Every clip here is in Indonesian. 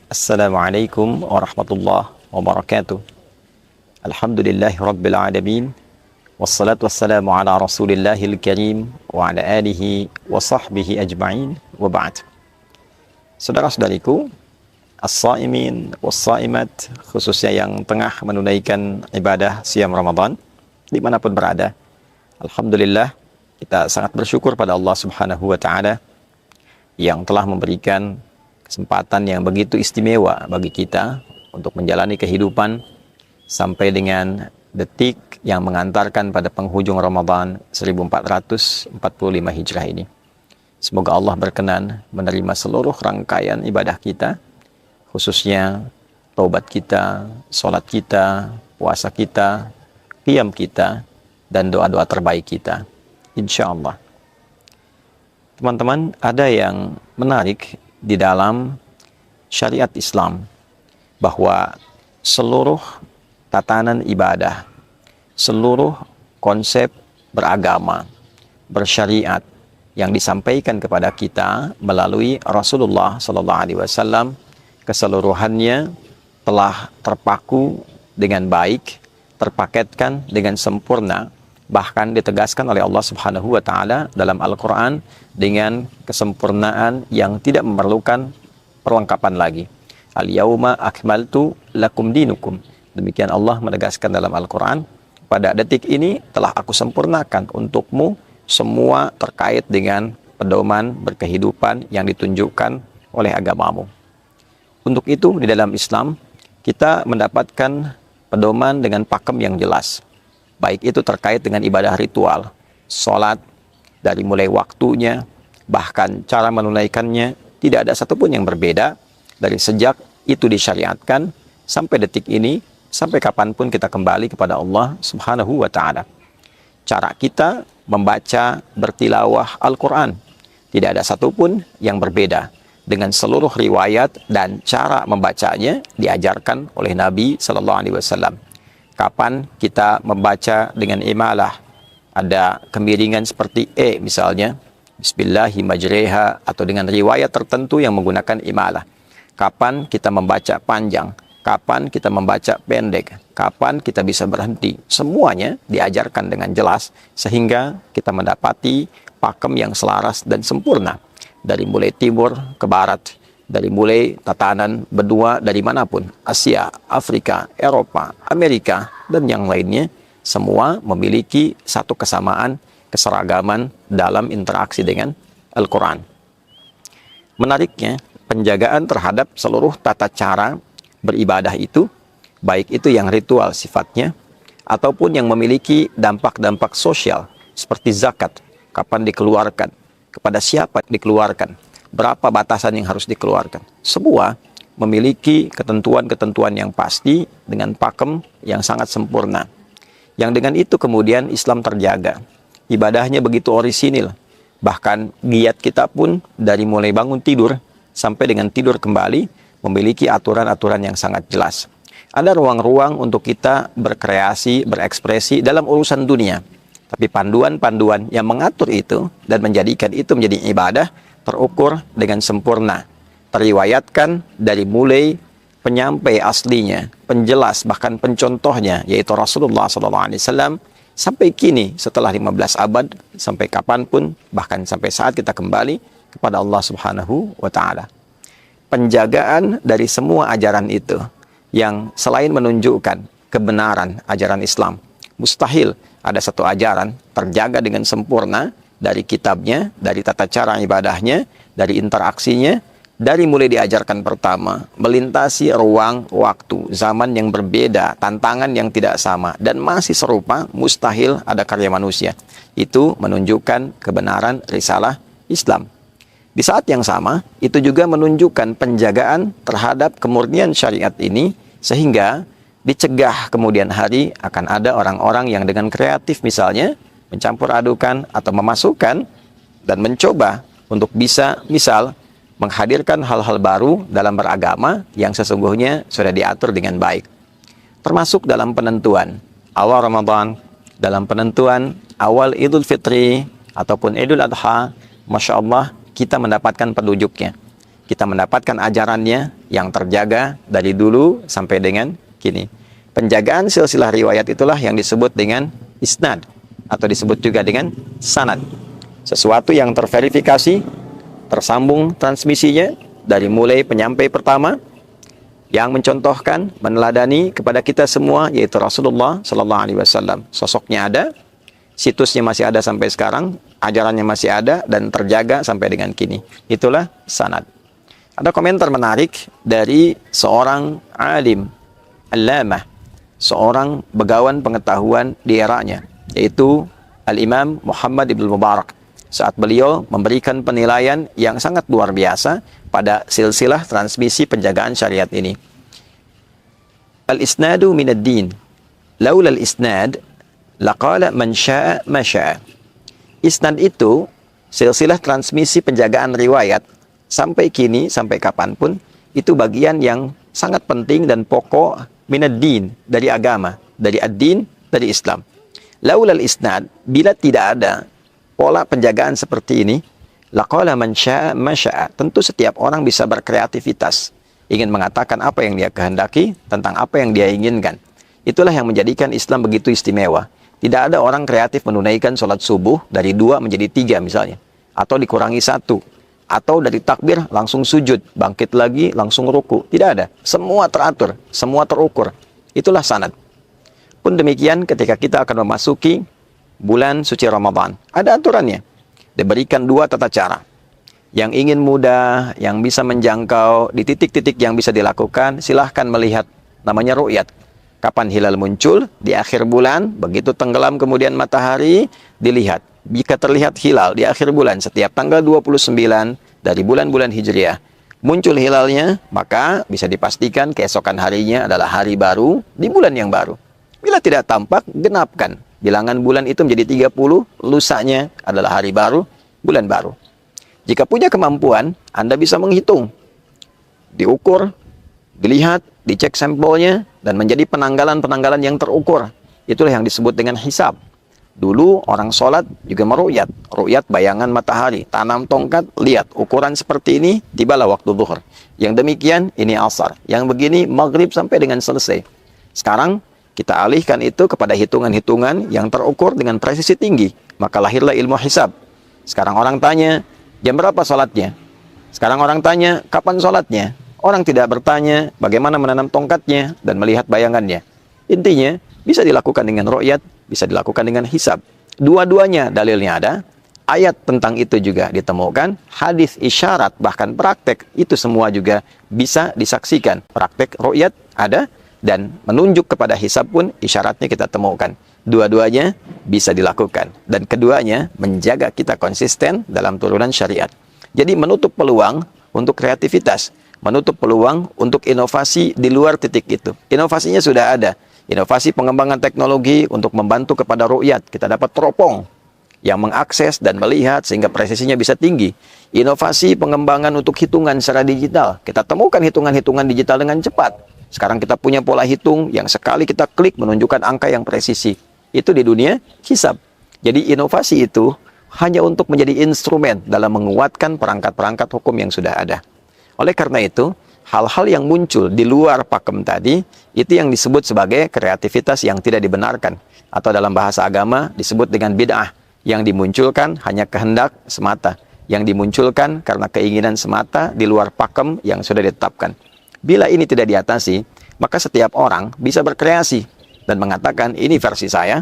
Assalamualaikum warahmatullahi wabarakatuh. Alhamdulillahi rabbil alamin. Wassalatu wassalamu ala rasulillahil karim wa ala alihi wa sahbihi ajma'in wa ba'd. Saudara-saudariku, as-saimin was-saimat, khususnya yang tengah menunaikan ibadah siam Ramadan dimanapun berada, alhamdulillah kita sangat bersyukur pada Allah Subhanahu wa ta'ala yang telah memberikan kesempatan yang begitu istimewa bagi kita untuk menjalani kehidupan sampai dengan detik yang mengantarkan pada penghujung Ramadan 1445 Hijrah ini. Semoga Allah berkenan menerima seluruh rangkaian ibadah kita, khususnya taubat kita, sholat kita, puasa kita, qiyam kita, dan doa-doa terbaik kita, insya Allah. Teman-teman, ada yang menarik di dalam syariat Islam, bahwa seluruh tatanan ibadah, seluruh konsep beragama, bersyariat yang disampaikan kepada kita melalui Rasulullah SAW, keseluruhannya telah terpaku dengan baik, terpaketkan dengan sempurna, bahkan ditegaskan oleh Allah Subhanahu wa ta'ala dalam Al-Quran dengan kesempurnaan yang tidak memerlukan perlengkapan lagi. Al-yawma akmaltu lakum dinukum. Demikian Allah menegaskan dalam Al-Quran, pada detik ini telah aku sempurnakan untukmu semua terkait dengan pedoman berkehidupan yang ditunjukkan oleh agamamu. Untuk itu di dalam Islam kita mendapatkan pedoman dengan pakem yang jelas. Baik itu terkait dengan ibadah ritual, sholat, dari mulai waktunya, bahkan cara menunaikannya, tidak ada satupun yang berbeda dari sejak itu disyariatkan sampai detik ini, sampai kapanpun kita kembali kepada Allah Subhanahu wa ta'ala. Cara kita membaca, bertilawah Al-Quran, tidak ada satupun yang berbeda dengan seluruh riwayat dan cara membacanya diajarkan oleh Nabi Sallallahu Alaihi Wasallam. Kapan kita membaca dengan imalah, ada kemiringan seperti misalnya Bismillahi majreha, atau dengan riwayat tertentu yang menggunakan imalah. Kapan kita membaca panjang, kapan kita membaca pendek, kapan kita bisa berhenti, semuanya diajarkan dengan jelas sehingga kita mendapati pakem yang selaras dan sempurna dari mulai timur ke barat, dari mulai tatanan benua dari manapun, Asia, Afrika, Eropa, Amerika, dan yang lainnya, semua memiliki satu kesamaan, keseragaman dalam interaksi dengan Al-Quran. Menariknya, penjagaan terhadap seluruh tata cara beribadah itu, baik itu yang ritual sifatnya, ataupun yang memiliki dampak-dampak sosial, seperti zakat, kapan dikeluarkan, kepada siapa dikeluarkan, berapa batasan yang harus dikeluarkan. Semua memiliki ketentuan-ketentuan yang pasti dengan pakem yang sangat sempurna. Yang dengan itu kemudian Islam terjaga. Ibadahnya begitu orisinil. Bahkan giat kita pun dari mulai bangun tidur sampai dengan tidur kembali memiliki aturan-aturan yang sangat jelas. Ada ruang-ruang untuk kita berkreasi, berekspresi dalam urusan dunia. Tapi panduan-panduan yang mengatur itu dan menjadikan itu menjadi ibadah terukur dengan sempurna, teriwayatkan dari mulai penyampai aslinya, penjelas bahkan pencontohnya yaitu Rasulullah SAW sampai kini setelah 15 abad, sampai kapanpun, bahkan sampai saat kita kembali kepada Allah Subhanahu wa ta'ala. Penjagaan dari semua ajaran itu yang selain menunjukkan kebenaran ajaran Islam, mustahil ada satu ajaran terjaga dengan sempurna dari kitabnya, dari tata cara ibadahnya, dari interaksinya, dari mulai diajarkan pertama, melintasi ruang, waktu, zaman yang berbeda, tantangan yang tidak sama, dan masih serupa, mustahil ada karya manusia. Itu menunjukkan kebenaran risalah Islam. Di saat yang sama, itu juga menunjukkan penjagaan terhadap kemurnian syariat ini, sehingga dicegah kemudian hari akan ada orang-orang yang dengan kreatif misalnya, mencampur adukan atau memasukkan dan mencoba untuk bisa misal menghadirkan hal-hal baru dalam beragama yang sesungguhnya sudah diatur dengan baik. Termasuk dalam penentuan awal Ramadan, dalam penentuan awal Idul Fitri ataupun Idul Adha, Masya Allah kita mendapatkan petunjuknya. kita mendapatkan ajarannya yang terjaga dari dulu sampai dengan kini. Penjagaan silsilah riwayat itulah yang disebut dengan isnad, atau disebut juga dengan sanad. Sesuatu yang terverifikasi, tersambung transmisinya dari mulai penyampai pertama yang mencontohkan, meneladani kepada kita semua, yaitu Rasulullah Sallallahu Alaihi Wasallam. Sosoknya ada, situsnya masih ada sampai sekarang, ajarannya masih ada dan terjaga sampai dengan kini. Itulah sanad. Ada komentar menarik dari seorang alim, allamah, seorang begawan pengetahuan di eranya, yaitu Al-Imam Muhammad Ibn Mubarak, saat beliau memberikan penilaian yang sangat luar biasa pada silsilah transmisi penjagaan syariat ini. Al-isnadu minad din, laula al-isnad laqala man syaa ma syaa. Isnad itu silsilah transmisi penjagaan riwayat sampai kini, sampai kapanpun, itu bagian yang sangat penting dan pokok minad din, dari agama, dari ad-din, dari Islam. Laulal isnad, bila tidak ada pola penjagaan seperti ini, laqala man syaa ma syaa. Tentu setiap orang bisa berkreativitas, ingin mengatakan apa yang dia kehendaki, tentang apa yang dia inginkan. Itulah yang menjadikan Islam begitu istimewa. Tidak ada orang kreatif menunaikan sholat subuh dari 2 menjadi 3 misalnya, atau dikurangi 1, atau dari takbir langsung sujud, bangkit lagi langsung ruku. Tidak ada. Semua teratur, semua terukur. Itulah sanad. Pun demikian ketika kita akan memasuki bulan suci Ramadan, ada aturannya. Diberikan 2 tata cara. Yang ingin mudah, yang bisa menjangkau di titik-titik yang bisa dilakukan, silahkan melihat, namanya ru'yat. Kapan hilal muncul? Di akhir bulan, begitu tenggelam kemudian matahari, dilihat. Jika terlihat hilal di akhir bulan setiap tanggal 29 dari bulan-bulan Hijriah muncul hilalnya, maka bisa dipastikan keesokan harinya adalah hari baru di bulan yang baru. Bila tidak tampak, genapkan. Bilangan bulan itu menjadi 30, lusanya adalah hari baru, bulan baru. Jika punya kemampuan, Anda bisa menghitung, diukur, dilihat, dicek sampelnya, dan menjadi penanggalan-penanggalan yang terukur. Itulah yang disebut dengan hisab. Dulu orang sholat juga meru'yat. Ru'yat bayangan matahari. Tanam tongkat, lihat. Ukuran seperti ini, tibalah waktu zuhur. Yang demikian, ini asar. Yang begini, maghrib sampai dengan selesai. Sekarang, kita alihkan itu kepada hitungan-hitungan yang terukur dengan presisi tinggi. Maka lahirlah ilmu hisab. Sekarang orang tanya, jam berapa sholatnya? Sekarang orang tanya, kapan sholatnya? Orang tidak bertanya bagaimana menanam tongkatnya dan melihat bayangannya. Intinya, bisa dilakukan dengan ru'yat, bisa dilakukan dengan hisab. Dua-duanya dalilnya ada, ayat tentang itu juga ditemukan, hadis isyarat, bahkan praktek, itu semua juga bisa disaksikan. Praktek ru'yat ada, dan menunjuk kepada hisab pun isyaratnya kita temukan. Dua-duanya bisa dilakukan, dan keduanya menjaga kita konsisten dalam turunan syariat. Jadi menutup peluang untuk kreativitas, menutup peluang untuk inovasi di luar titik itu. Inovasinya sudah ada. Inovasi pengembangan teknologi untuk membantu kepada ru'yat. Kita dapat teropong yang mengakses dan melihat sehingga presisinya bisa tinggi. Inovasi pengembangan untuk hitungan secara digital. Kita temukan hitungan-hitungan digital dengan cepat. Sekarang kita punya pola hitung yang sekali kita klik menunjukkan angka yang presisi. Itu di dunia hisab. Jadi inovasi itu hanya untuk menjadi instrumen dalam menguatkan perangkat-perangkat hukum yang sudah ada. Oleh karena itu, hal-hal yang muncul di luar pakem tadi, itu yang disebut sebagai kreativitas yang tidak dibenarkan. Atau dalam bahasa agama disebut dengan bid'ah, yang dimunculkan hanya kehendak semata, yang dimunculkan karena keinginan semata di luar pakem yang sudah ditetapkan. Bila ini tidak diatasi, maka setiap orang bisa berkreasi dan mengatakan, ini versi saya,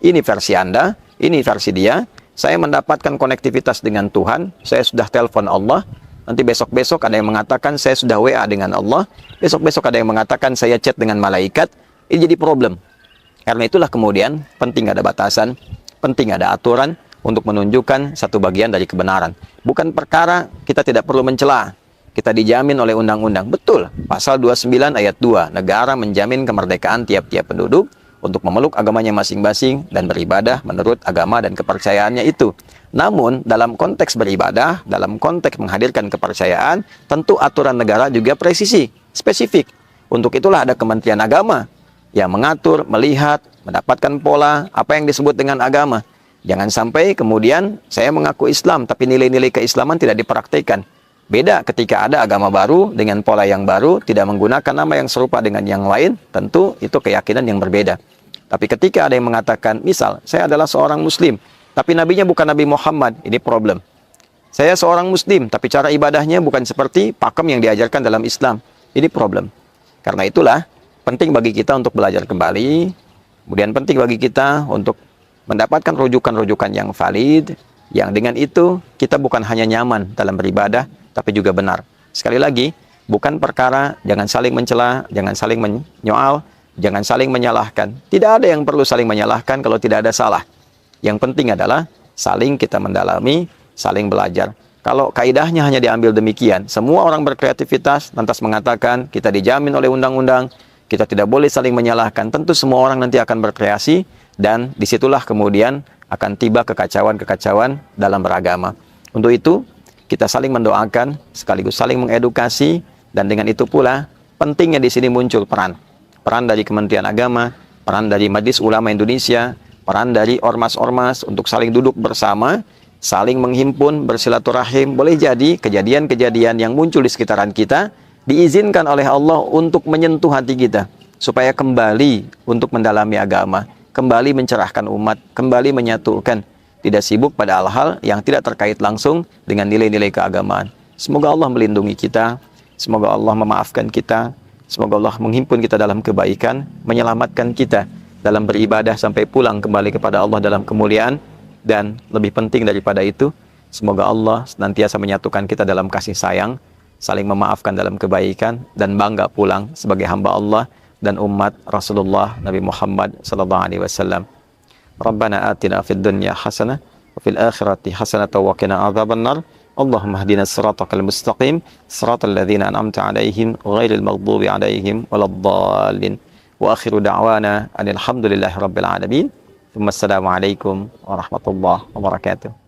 ini versi Anda, ini versi dia, saya mendapatkan konektivitas dengan Tuhan, saya sudah telepon Allah. Nanti besok-besok ada yang mengatakan saya sudah WA dengan Allah. Besok-besok ada yang mengatakan saya chat dengan malaikat. Ini jadi problem. Karena itulah kemudian penting ada batasan, penting ada aturan untuk menunjukkan satu bagian dari kebenaran. Bukan perkara kita tidak perlu mencela. Kita dijamin oleh undang-undang. Betul. Pasal 29 ayat 2. Negara menjamin kemerdekaan tiap-tiap penduduk untuk memeluk agamanya masing-masing dan beribadah menurut agama dan kepercayaannya itu. Namun, dalam konteks beribadah, dalam konteks menghadirkan kepercayaan, tentu aturan negara juga presisi, spesifik. Untuk itulah ada Kementerian Agama yang mengatur, melihat, mendapatkan pola apa yang disebut dengan agama. Jangan sampai kemudian saya mengaku Islam, tapi nilai-nilai keislaman tidak dipraktikkan. Beda ketika ada agama baru dengan pola yang baru, tidak menggunakan nama yang serupa dengan yang lain, tentu itu keyakinan yang berbeda. Tapi ketika ada yang mengatakan, misal, saya adalah seorang muslim, tapi nabinya bukan Nabi Muhammad, ini problem. Saya seorang muslim, tapi cara ibadahnya bukan seperti pakem yang diajarkan dalam Islam, ini problem. Karena itulah, penting bagi kita untuk belajar kembali, kemudian penting bagi kita untuk mendapatkan rujukan-rujukan yang valid, yang dengan itu kita bukan hanya nyaman dalam beribadah, tapi juga benar. Sekali lagi, bukan perkara jangan saling mencela, jangan saling menyoal, jangan saling menyalahkan. Tidak ada yang perlu saling menyalahkan kalau tidak ada salah. Yang penting adalah saling kita mendalami, saling belajar. Kalau kaidahnya hanya diambil demikian, semua orang berkreativitas, lantas mengatakan kita dijamin oleh undang-undang, kita tidak boleh saling menyalahkan. Tentu semua orang nanti akan berkreasi, dan disitulah kemudian akan tiba kekacauan-kekacauan dalam beragama. Untuk itu, kita saling mendoakan, sekaligus saling mengedukasi, dan dengan itu pula pentingnya di sini muncul peran dari Kementerian Agama, peran dari Majelis Ulama Indonesia, peran dari ormas-ormas untuk saling duduk bersama, saling menghimpun, bersilaturahim. Boleh jadi kejadian-kejadian yang muncul di sekitaran kita diizinkan oleh Allah untuk menyentuh hati kita, supaya kembali untuk mendalami agama, kembali mencerahkan umat, kembali menyatukan. Tidak sibuk pada hal-hal yang tidak terkait langsung dengan nilai-nilai keagamaan. Semoga Allah melindungi kita, semoga Allah memaafkan kita, semoga Allah menghimpun kita dalam kebaikan, menyelamatkan kita dalam beribadah sampai pulang kembali kepada Allah dalam kemuliaan, dan lebih penting daripada itu, semoga Allah senantiasa menyatukan kita dalam kasih sayang, saling memaafkan dalam kebaikan, dan bangga pulang sebagai hamba Allah dan umat Rasulullah Nabi Muhammad SAW. Rabbana atina fid dunya hasanah wa fil akhirati hasanah wa qina adzabannar. Allahumma hdina siratal mustaqim, siratal ladzina an'amta 'alaihim ghairil maghdubi 'alaihim waladdallin. Wa akhiru da'wana alhamdulillahi rabbil alamin. Assalamualaikum warahmatullahi wabarakatuh.